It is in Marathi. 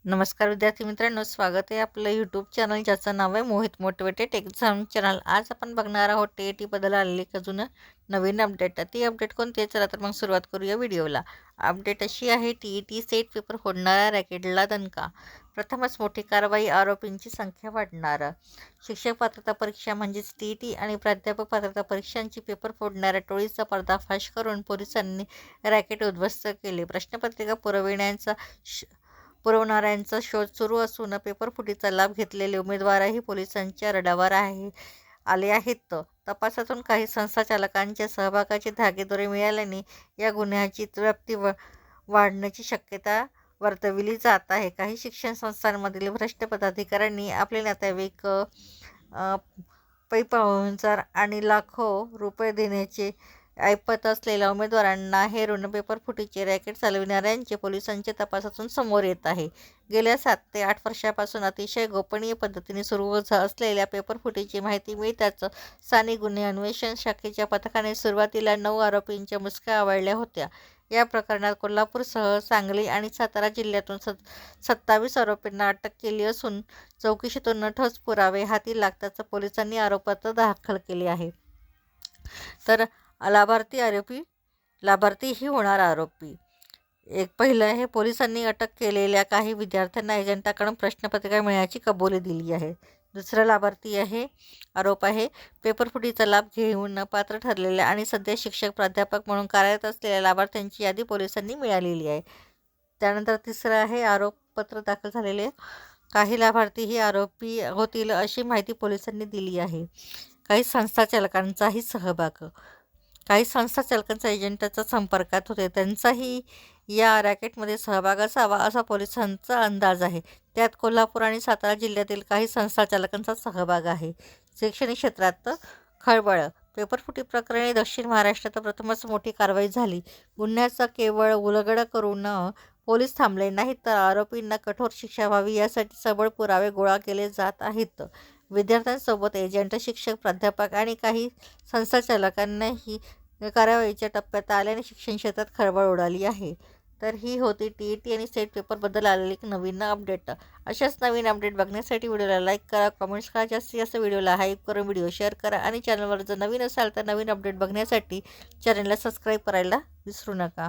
नमस्कार विद्यार्थी मित्रांनो, स्वागत आहे आपलं यूट्यूब चॅनल ज्याचं नाव आहे मोहित मोटिवेटेड एक्झाम चॅनल। आज आपण बघणार आहोत टी बद्दल आलेली एक अजून नवीन अपडेट। ती अपडेट कोणती आहे, चला तर मग सुरुवात करूया व्हिडिओला। अपडेट अशी आहे, टी सेट पेपर फोडणाऱ्या रॅकेटला दणका, प्रथमच मोठी कारवाई, आरोपींची संख्या वाढणार। शिक्षक पात्रता परीक्षा म्हणजेच टी आणि प्राध्यापक पात्रता परीक्षांची पेपर फोडणाऱ्या टोळीचा पर्दाफाश करून पोलिसांनी रॅकेट उद्ध्वस्त केले। प्रश्नपत्रिका पुरवणाऱ्यांचा शोध सुरू असून पेपरफुटीचा लाभ घेतलेले उमेदवारही पोलिसांच्या रडावर आले आहेत। तपासातून काही संस्थाचालकांच्या सहभागाचे धागेदोरे मिळाल्याने या गुन्ह्याची व्याप्ती वाढण्याची शक्यता वर्तविली जात आहे। काही शिक्षण संस्थांमधील भ्रष्ट पदाधिकाऱ्यांनी आपले नातेवाईक, पै-पाहुणचार आणि लाखो रुपये देण्याचे ऐपत असलेल्या उमेदवारांना हेरून पेपरफुटीचे रॅकेट चालविणाऱ्यांचे पोलिसांच्या तपासातून समोर येत आहे। गेल्या 7 ते 8 वर्षांपासून अतिशय गोपनीय पद्धतीने सुरू असलेल्या पेपरफुटीची माहिती मिळताच स्थानिक गुन्हे अन्वेषण शाखेच्या पथकाने सुरुवातीला 9 आरोपींच्या मुसक्या आवळल्या होत्या। या प्रकरणात कोल्हापूरसह सांगली आणि सातारा जिल्ह्यातून 27 आरोपींना अटक केली असून चौकशीतून ठोस पुरावे हाती लागताच पोलिसांनी आरोपपत्र दाखल केले आहे। तर लाभार्थीही होणार आरोपी। पहिलं आहे, पोलिसांनी अटक केलेल्या काही विद्यार्थ्यांना एजंटाकडून प्रश्नपत्रिका मिळण्याची कबुली दिली आहे। दुसरा आरोप आहे, पेपरफुटीचा लाभ घेऊन पात्र ठरलेल्या आणि सध्या शिक्षक प्राध्यापक म्हणून कार्यरत असलेल्या लाभार्थ्यांची यादी पोलिसांनी मिळालेली आहे। त्यानंतर तिसरं आहे, आरोपपत्र दाखल झालेले काही लाभार्थीही आरोपी होतील अशी माहिती पोलिसांनी दिली आहे। काही संस्थाचालकांचाही सहभाग, काही संस्थाचालकांचा एजंटाच्या संपर्कात होते, त्यांचाही या रॅकेटमध्ये सहभाग असावा असा पोलिसांचा अंदाज आहे। त्यात कोल्हापूर आणि सातारा जिल्ह्यातील काही संस्थाचालकांचा सहभाग आहे। शैक्षणिक क्षेत्रात खळबळ, पेपरफुटी प्रकरणी दक्षिण महाराष्ट्रात प्रथमच मोठी कारवाई झाली। गुन्ह्याचा केवळ उलगडा करून पोलीस थांबले नाहीत, तर आरोपींना कठोर शिक्षा व्हावी यासाठी सबळ पुरावे गोळा केले जात आहेत। विद्यार्थ्यांसोबत एजंट, शिक्षक, प्राध्यापक आणि काही संस्थाचालकांनाही कारवाईच्या टप्प्यात आल्याने शिक्षण क्षेत्रात खळबळ उडाली आहे। तर ही होती टी आणि सेट पेपरबद्दल आलेली एक नवीन अपडेट। अशाच नवीन अपडेट बघण्यासाठी व्हिडिओला लाईक करा, कमेंट्स करा, जास्तीत जास्त व्हिडिओला हाईप करून व्हिडिओ शेअर करा आणि चॅनलवर जर नवीन असाल तर नवीन अपडेट बघण्यासाठी चॅनलला सबस्क्राईब करायला विसरू नका।